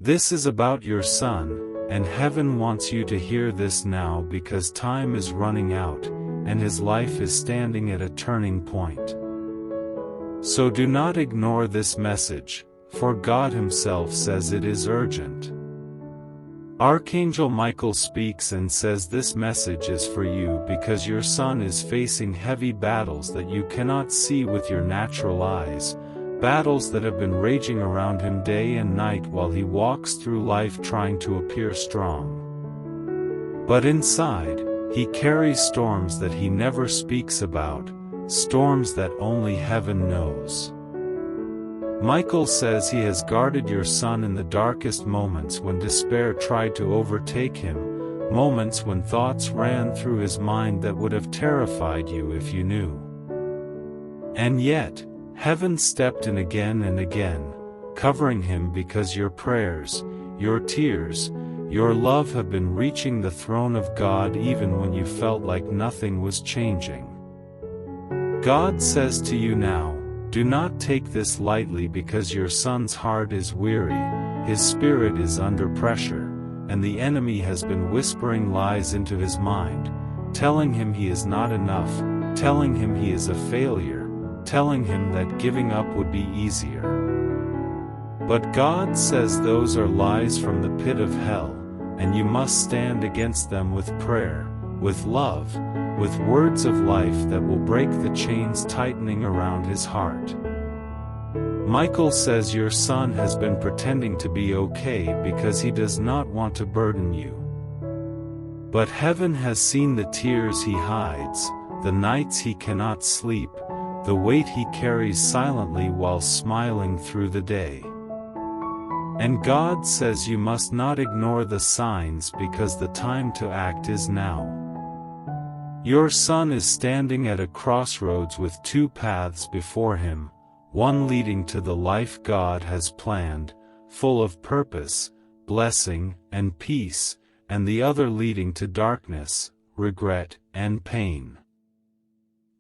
This is about your son, and heaven wants you to hear this now because time is running out, and his life is standing at a turning point. So do not ignore this message, for God himself says it is urgent. Archangel Michael speaks and says this message is for you because your son is facing heavy battles that you cannot see with your natural eyes, battles that have been raging around him day and night while he walks through life trying to appear strong. But inside, he carries storms that he never speaks about, storms that only heaven knows. Michael says he has guarded your son in the darkest moments when despair tried to overtake him, moments when thoughts ran through his mind that would have terrified you if you knew. And yet, heaven stepped in again and again, covering him because your prayers, your tears, your love have been reaching the throne of God even when you felt like nothing was changing. God says to you now, do not take this lightly because your son's heart is weary, his spirit is under pressure, and the enemy has been whispering lies into his mind, telling him he is not enough, telling him he is a failure, telling him that giving up would be easier. But God says those are lies from the pit of hell, and you must stand against them with prayer, with love, with words of life that will break the chains tightening around his heart. Michael says your son has been pretending to be okay because he does not want to burden you. But heaven has seen the tears he hides, the nights he cannot sleep, the weight he carries silently while smiling through the day. And God says you must not ignore the signs because the time to act is now. Your son is standing at a crossroads with two paths before him, one leading to the life God has planned, full of purpose, blessing, and peace, and the other leading to darkness, regret, and pain.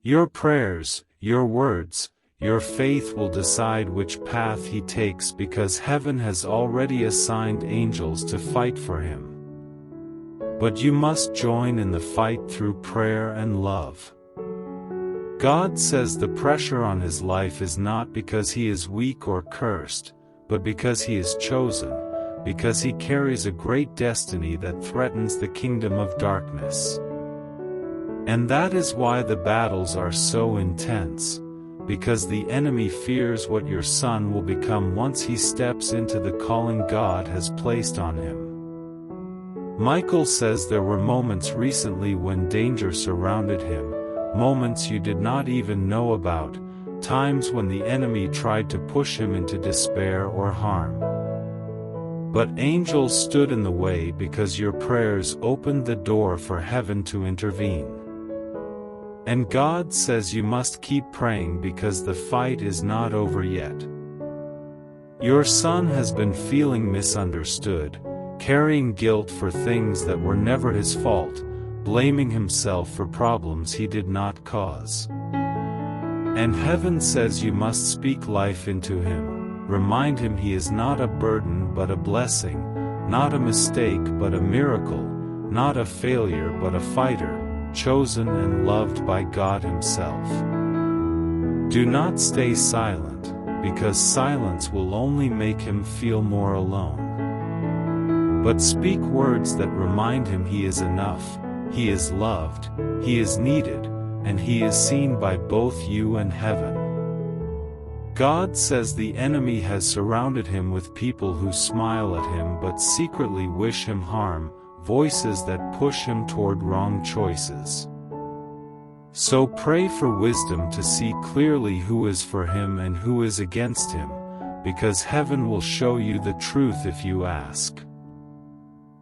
Your prayers, your words, your faith will decide which path he takes because heaven has already assigned angels to fight for him. But you must join in the fight through prayer and love. God says the pressure on his life is not because he is weak or cursed, but because he is chosen, because he carries a great destiny that threatens the kingdom of darkness. And that is why the battles are so intense, because the enemy fears what your son will become once he steps into the calling God has placed on him. Michael says there were moments recently when danger surrounded him, moments you did not even know about, times when the enemy tried to push him into despair or harm. But angels stood in the way because your prayers opened the door for heaven to intervene. And God says you must keep praying because the fight is not over yet. Your son has been feeling misunderstood, carrying guilt for things that were never his fault, blaming himself for problems he did not cause. And heaven says you must speak life into him, remind him he is not a burden but a blessing, not a mistake but a miracle, not a failure but a fighter, chosen and loved by God himself. Do not stay silent, because silence will only make him feel more alone. But speak words that remind him he is enough, he is loved, he is needed, and he is seen by both you and heaven. God says the enemy has surrounded him with people who smile at him but secretly wish him harm, voices that push him toward wrong choices. So pray for wisdom to see clearly who is for him and who is against him, because heaven will show you the truth if you ask.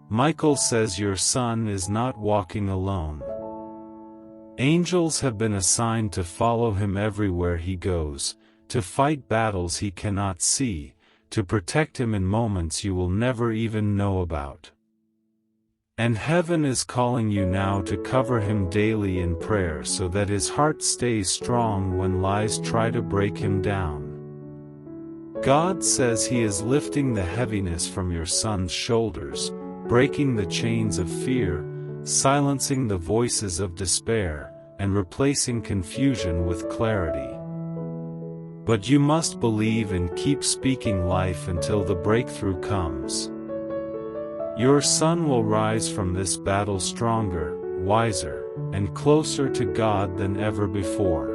Michael says your son is not walking alone. Angels have been assigned to follow him everywhere he goes, to fight battles he cannot see, to protect him in moments you will never even know about. And heaven is calling you now to cover him daily in prayer so that his heart stays strong when lies try to break him down. God says He is lifting the heaviness from your son's shoulders, breaking the chains of fear, silencing the voices of despair, and replacing confusion with clarity. But you must believe and keep speaking life until the breakthrough comes. Your son will rise from this battle stronger, wiser, and closer to God than ever before.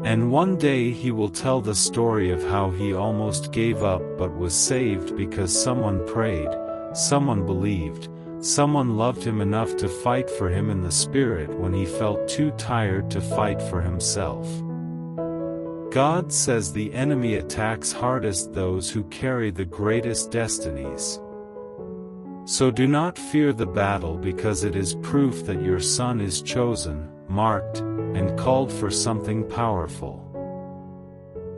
And one day he will tell the story of how he almost gave up but was saved because someone prayed, someone believed, someone loved him enough to fight for him in the spirit when he felt too tired to fight for himself. God says the enemy attacks hardest those who carry the greatest destinies. So do not fear the battle, because it is proof that your son is chosen, marked, and called for something powerful.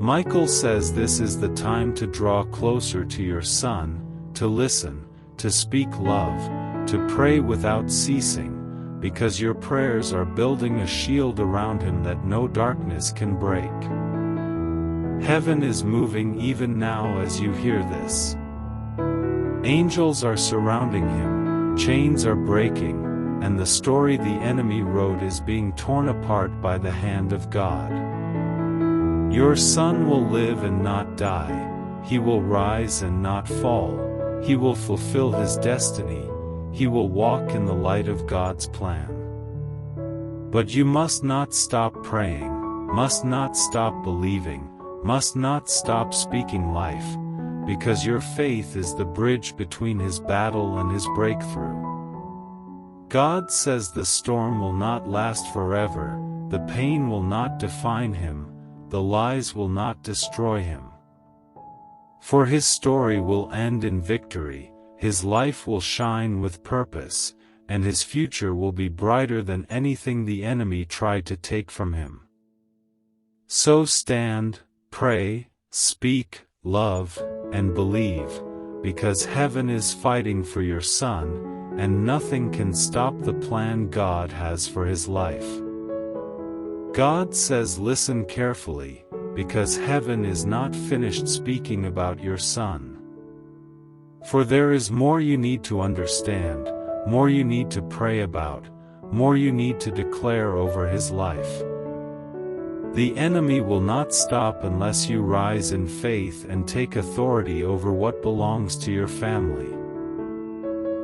Michael says this is the time to draw closer to your son, to listen, to speak love, to pray without ceasing, because your prayers are building a shield around him that no darkness can break. Heaven is moving even now as you hear this. Angels are surrounding him, chains are breaking, and the story the enemy wrote is being torn apart by the hand of God. Your son will live and not die, he will rise and not fall, he will fulfill his destiny, he will walk in the light of God's plan. But you must not stop praying, must not stop believing, must not stop speaking life, because your faith is the bridge between his battle and his breakthrough. God says the storm will not last forever, the pain will not define him, the lies will not destroy him. For his story will end in victory, his life will shine with purpose, and his future will be brighter than anything the enemy tried to take from him. So stand, pray, speak, love, and believe, because heaven is fighting for your son, and nothing can stop the plan God has for his life. God says listen carefully, because heaven is not finished speaking about your son. For there is more you need to understand, more you need to pray about, more you need to declare over his life. The enemy will not stop unless you rise in faith and take authority over what belongs to your family.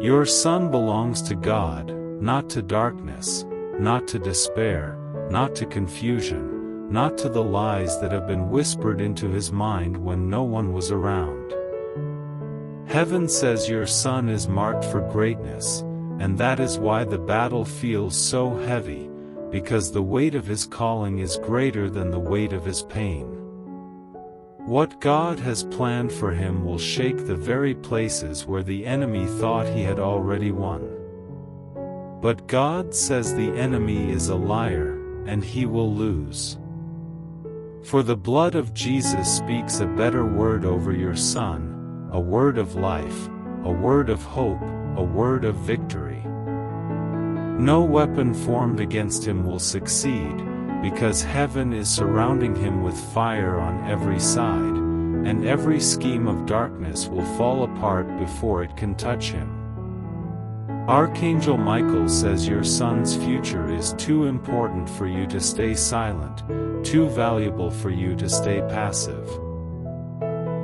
Your son belongs to God, not to darkness, not to despair, not to confusion, not to the lies that have been whispered into his mind when no one was around. Heaven says your son is marked for greatness, and that is why the battle feels so heavy, because the weight of his calling is greater than the weight of his pain. What God has planned for him will shake the very places where the enemy thought he had already won. But God says the enemy is a liar, and he will lose. For the blood of Jesus speaks a better word over your son, a word of life, a word of hope, a word of victory. No weapon formed against him will succeed, because heaven is surrounding him with fire on every side, and every scheme of darkness will fall apart before it can touch him. Archangel Michael says your son's future is too important for you to stay silent, too valuable for you to stay passive.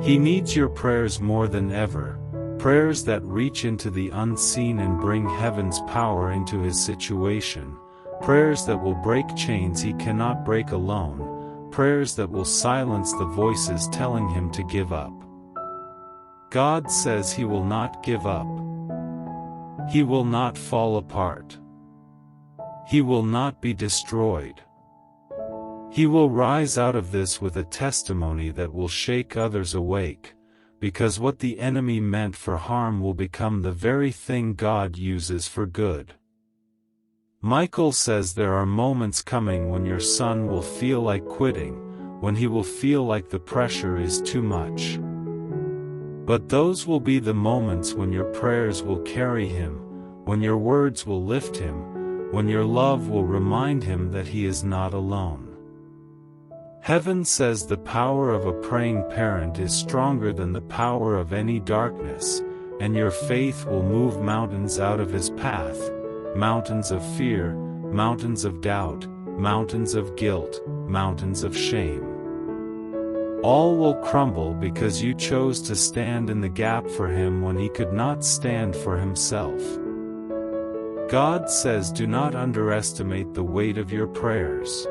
He needs your prayers more than ever, prayers that reach into the unseen and bring heaven's power into his situation, prayers that will break chains he cannot break alone, prayers that will silence the voices telling him to give up. God says he will not give up. He will not fall apart. He will not be destroyed. He will rise out of this with a testimony that will shake others awake, because what the enemy meant for harm will become the very thing God uses for good. Michael says there are moments coming when your son will feel like quitting, when he will feel like the pressure is too much. But those will be the moments when your prayers will carry him, when your words will lift him, when your love will remind him that he is not alone. Heaven says the power of a praying parent is stronger than the power of any darkness, and your faith will move mountains out of his path, mountains of fear, mountains of doubt, mountains of guilt, mountains of shame. All will crumble because you chose to stand in the gap for him when he could not stand for himself. God says do not underestimate the weight of your prayers.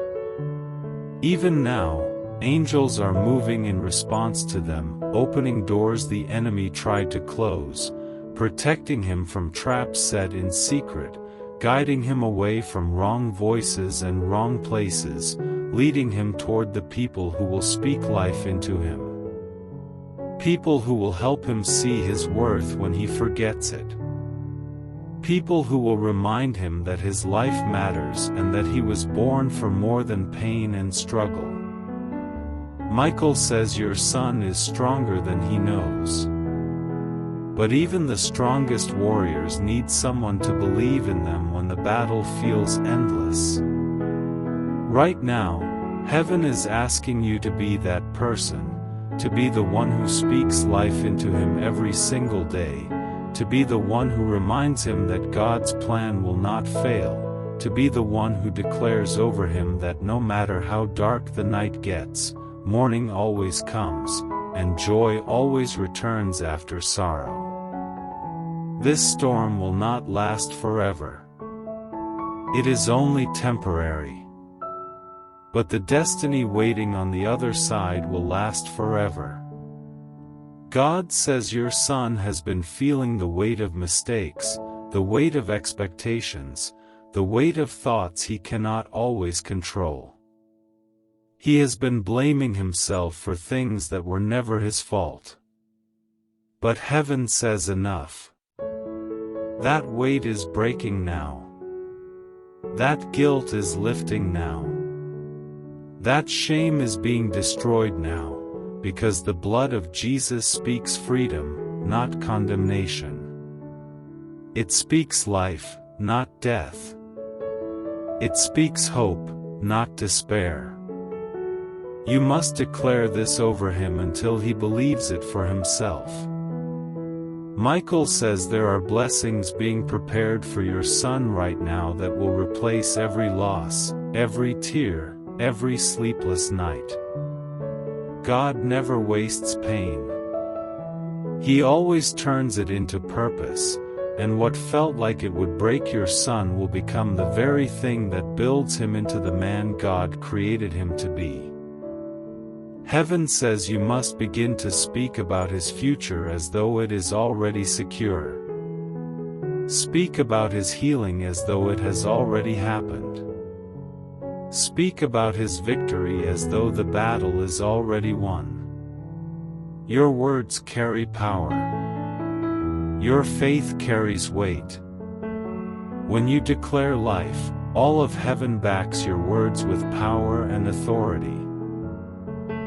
Even now, angels are moving in response to them, opening doors the enemy tried to close, protecting him from traps set in secret, guiding him away from wrong voices and wrong places, leading him toward the people who will speak life into him. People who will help him see his worth when he forgets it. People who will remind him that his life matters and that he was born for more than pain and struggle. Michael says your son is stronger than he knows. But even the strongest warriors need someone to believe in them when the battle feels endless. Right now, heaven is asking you to be that person, to be the one who speaks life into him every single day, to be the one who reminds him that God's plan will not fail, to be the one who declares over him that no matter how dark the night gets, morning always comes, and joy always returns after sorrow. This storm will not last forever. It is only temporary. But the destiny waiting on the other side will last forever. God says your son has been feeling the weight of mistakes, the weight of expectations, the weight of thoughts he cannot always control. He has been blaming himself for things that were never his fault. But heaven says enough. That weight is breaking now. That guilt is lifting now. That shame is being destroyed now, because the blood of Jesus speaks freedom, not condemnation. It speaks life, not death. It speaks hope, not despair. You must declare this over him until he believes it for himself. Michael says there are blessings being prepared for your son right now that will replace every loss, every tear, every sleepless night. God never wastes pain. He always turns it into purpose, and what felt like it would break your son will become the very thing that builds him into the man God created him to be. Heaven says you must begin to speak about his future as though it is already secure. Speak about his healing as though it has already happened. Speak about his victory as though the battle is already won. Your words carry power. Your faith carries weight. When you declare life, all of heaven backs your words with power and authority.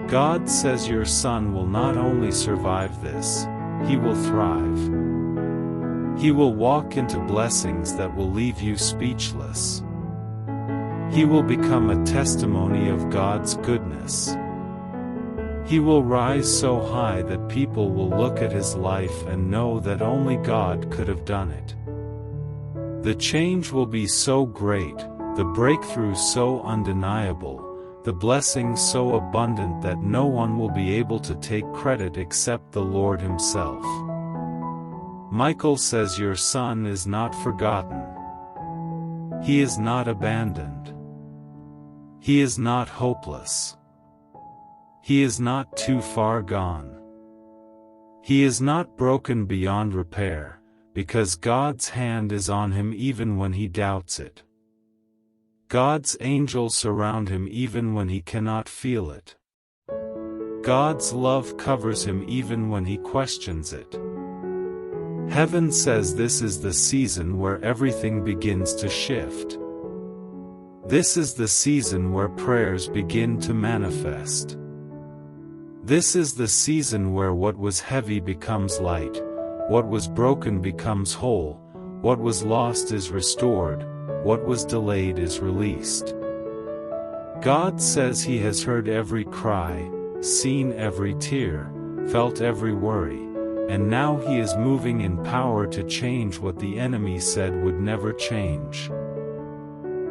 God says your son will not only survive this, he will thrive. He will walk into blessings that will leave you speechless. He will become a testimony of God's goodness. He will rise so high that people will look at his life and know that only God could have done it. The change will be so great, the breakthrough so undeniable, the blessing so abundant that no one will be able to take credit except the Lord himself. Michael says your son is not forgotten. He is not abandoned. He is not hopeless. He is not too far gone. He is not broken beyond repair, because God's hand is on him even when he doubts it. God's angels surround him even when he cannot feel it. God's love covers him even when he questions it. Heaven says this is the season where everything begins to shift. This is the season where prayers begin to manifest. This is the season where what was heavy becomes light, what was broken becomes whole, what was lost is restored, what was delayed is released. God says He has heard every cry, seen every tear, felt every worry, and now He is moving in power to change what the enemy said would never change.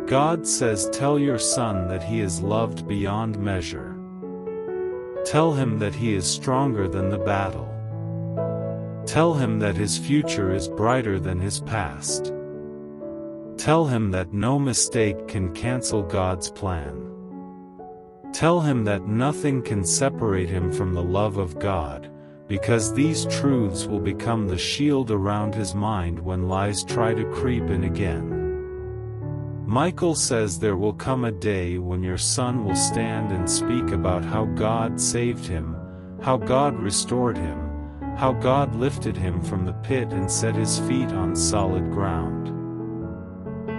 God says, tell your son that he is loved beyond measure. Tell him that he is stronger than the battle. Tell him that his future is brighter than his past. Tell him that no mistake can cancel God's plan. Tell him that nothing can separate him from the love of God, because these truths will become the shield around his mind when lies try to creep in again. Michael says there will come a day when your son will stand and speak about how God saved him, how God restored him, how God lifted him from the pit and set his feet on solid ground.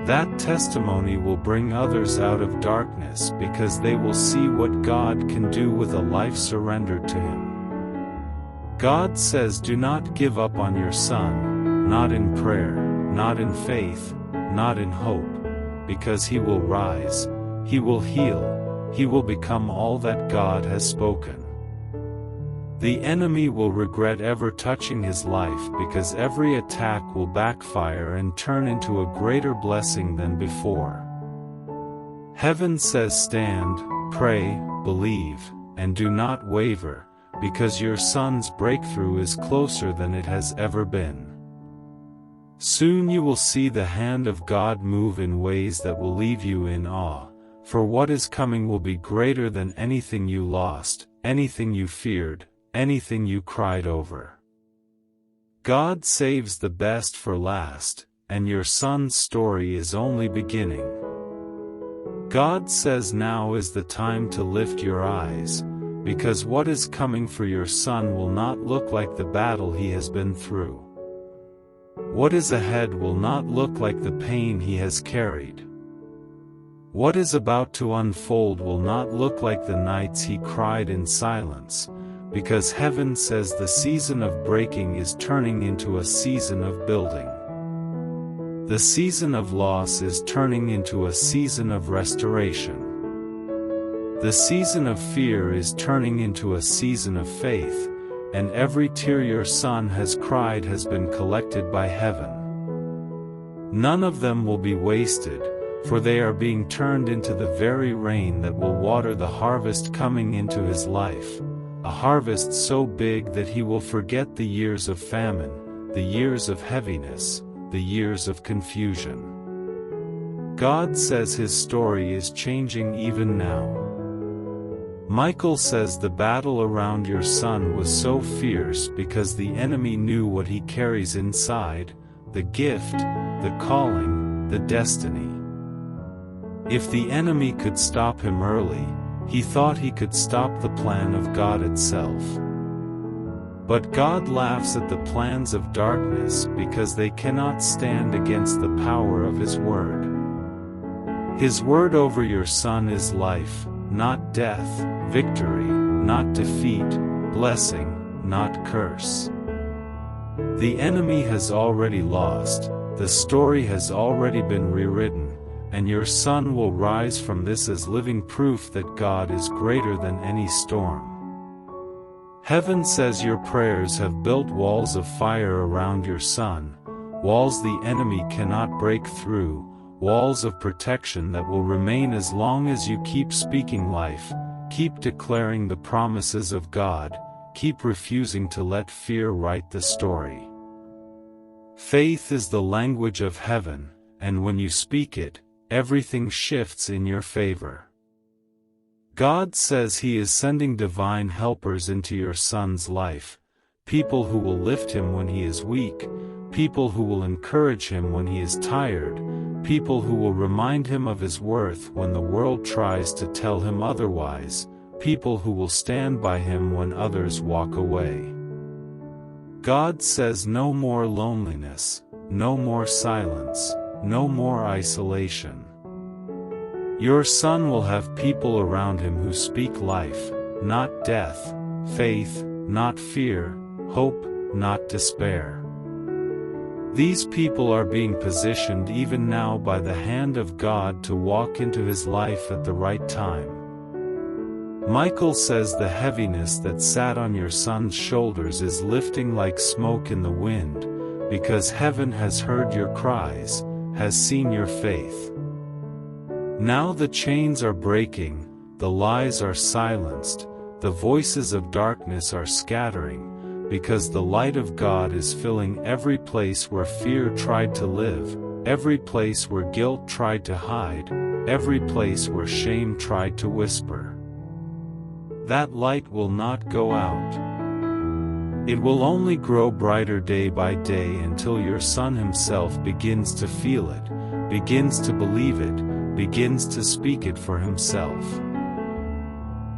That testimony will bring others out of darkness because they will see what God can do with a life surrendered to Him. God says, do not give up on your son, not in prayer, not in faith, not in hope, because he will rise, he will heal, he will become all that God has spoken. The enemy will regret ever touching his life because every attack will backfire and turn into a greater blessing than before. Heaven says, stand, pray, believe, and do not waver, because your son's breakthrough is closer than it has ever been. Soon you will see the hand of God move in ways that will leave you in awe, for what is coming will be greater than anything you lost, anything you feared, anything you cried over. God saves the best for last, and your son's story is only beginning. God says now is the time to lift your eyes, because what is coming for your son will not look like the battle he has been through. What is ahead will not look like the pain he has carried. What is about to unfold will not look like the nights he cried in silence, because heaven says the season of breaking is turning into a season of building. The season of loss is turning into a season of restoration. The season of fear is turning into a season of faith, and every tear your son has cried has been collected by heaven. None of them will be wasted, for they are being turned into the very rain that will water the harvest coming into his life, a harvest so big that he will forget the years of famine, the years of heaviness, the years of confusion. God says his story is changing even now. Michael says the battle around your son was so fierce because the enemy knew what he carries inside, the gift, the calling, the destiny. If the enemy could stop him early, he thought he could stop the plan of God itself. But God laughs at the plans of darkness because they cannot stand against the power of His word. His word over your son is life, not death, victory, not defeat, blessing, not curse. The enemy has already lost, the story has already been rewritten, and your son will rise from this as living proof that God is greater than any storm. Heaven says your prayers have built walls of fire around your son, walls the enemy cannot break through, walls of protection that will remain as long as you keep speaking life, keep declaring the promises of God, keep refusing to let fear write the story. Faith is the language of heaven, and when you speak it, everything shifts in your favor. God says He is sending divine helpers into your son's life, people who will lift him when he is weak, people who will encourage him when he is tired, people who will remind him of his worth when the world tries to tell him otherwise, people who will stand by him when others walk away. God says no more loneliness, no more silence, no more isolation. Your son will have people around him who speak life, not death, faith, not fear, hope, not despair. These people are being positioned even now by the hand of God to walk into his life at the right time. Michael says the heaviness that sat on your son's shoulders is lifting like smoke in the wind, because heaven has heard your cries, has seen your faith. Now the chains are breaking, the lies are silenced, the voices of darkness are scattering, because the light of God is filling every place where fear tried to live, every place where guilt tried to hide, every place where shame tried to whisper. That light will not go out. It will only grow brighter day by day until your son himself begins to feel it, begins to believe it, begins to speak it for himself.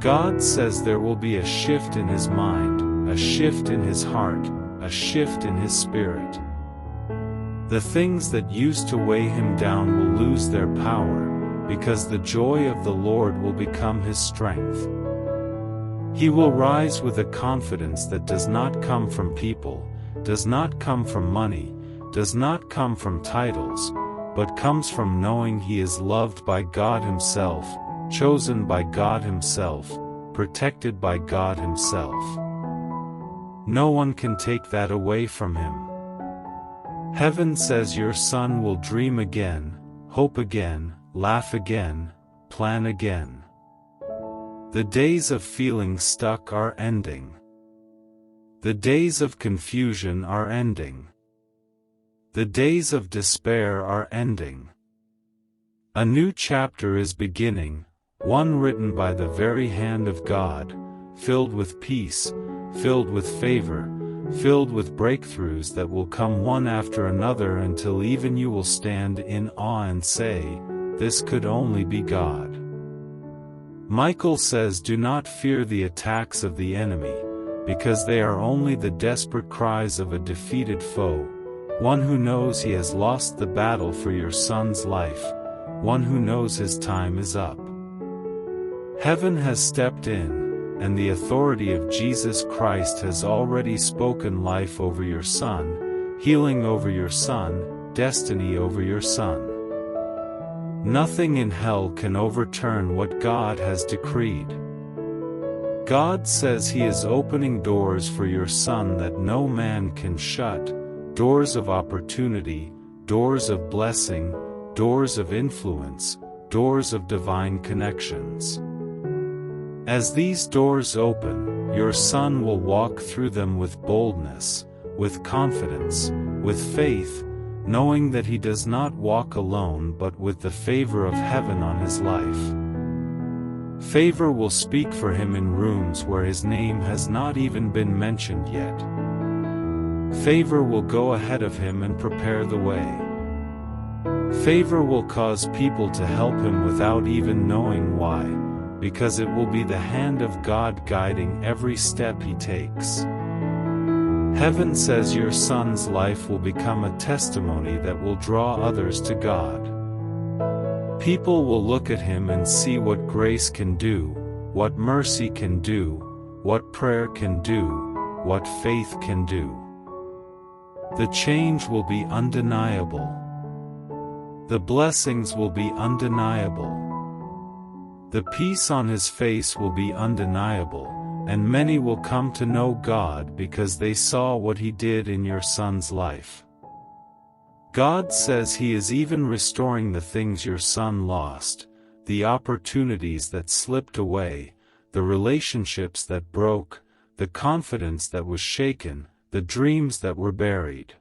God says there will be a shift in his mind, a shift in his heart, a shift in his spirit. The things that used to weigh him down will lose their power, because the joy of the Lord will become his strength. He will rise with a confidence that does not come from people, does not come from money, does not come from titles, but comes from knowing he is loved by God himself, chosen by God himself, protected by God himself. No one can take that away from him. Heaven says your son will dream again, hope again, laugh again, plan again. The days of feeling stuck are ending. The days of confusion are ending. The days of despair are ending. A new chapter is beginning, one written by the very hand of God, filled with peace, filled with favor, filled with breakthroughs that will come one after another until even you will stand in awe and say, "This could only be God." Michael says, do not fear the attacks of the enemy, because they are only the desperate cries of a defeated foe, one who knows he has lost the battle for your son's life, one who knows his time is up. Heaven has stepped in, and the authority of Jesus Christ has already spoken life over your son, healing over your son, destiny over your son. Nothing in hell can overturn what God has decreed. God says he is opening doors for your son that no man can shut, doors of opportunity, doors of blessing, doors of influence, doors of divine connections. As these doors open, your son will walk through them with boldness, with confidence, with faith, knowing that he does not walk alone but with the favor of heaven on his life. Favor will speak for him in rooms where his name has not even been mentioned yet. Favor will go ahead of him and prepare the way. Favor will cause people to help him without even knowing why, because it will be the hand of God guiding every step he takes. Heaven says your son's life will become a testimony that will draw others to God. People will look at him and see what grace can do, what mercy can do, what prayer can do, what faith can do. The change will be undeniable. The blessings will be undeniable. The peace on his face will be undeniable. And many will come to know God because they saw what he did in your son's life. God says he is even restoring the things your son lost, the opportunities that slipped away, the relationships that broke, the confidence that was shaken, the dreams that were buried.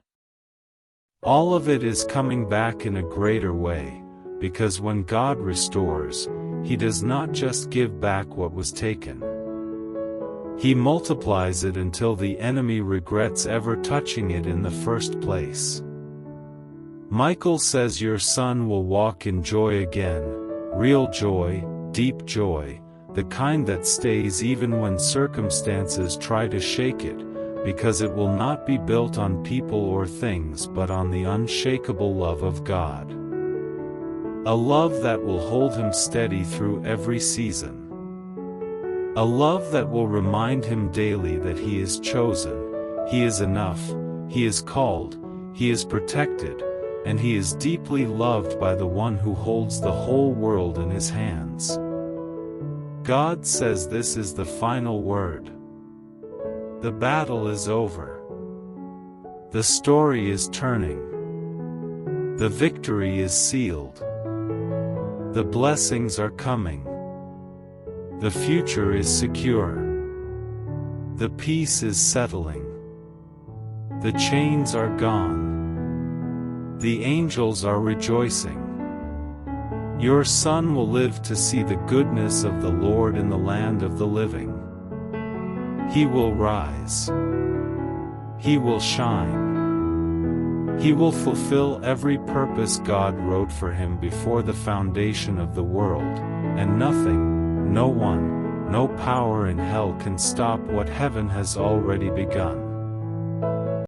All of it is coming back in a greater way, because when God restores, he does not just give back what was taken. He multiplies it until the enemy regrets ever touching it in the first place. Michael says your son will walk in joy again, real joy, deep joy, the kind that stays even when circumstances try to shake it, because it will not be built on people or things but on the unshakable love of God. A love that will hold him steady through every season. A love that will remind him daily that he is chosen, he is enough, he is called, he is protected, and he is deeply loved by the one who holds the whole world in his hands. God says this is the final word. The battle is over. The story is turning. The victory is sealed. The blessings are coming. The future is secure. The peace is settling. The chains are gone. The angels are rejoicing. Your son will live to see the goodness of the Lord in the land of the living. He will rise. He will shine. He will fulfill every purpose God wrote for him before the foundation of the world, and nothing, no one, no power in hell can stop what heaven has already begun.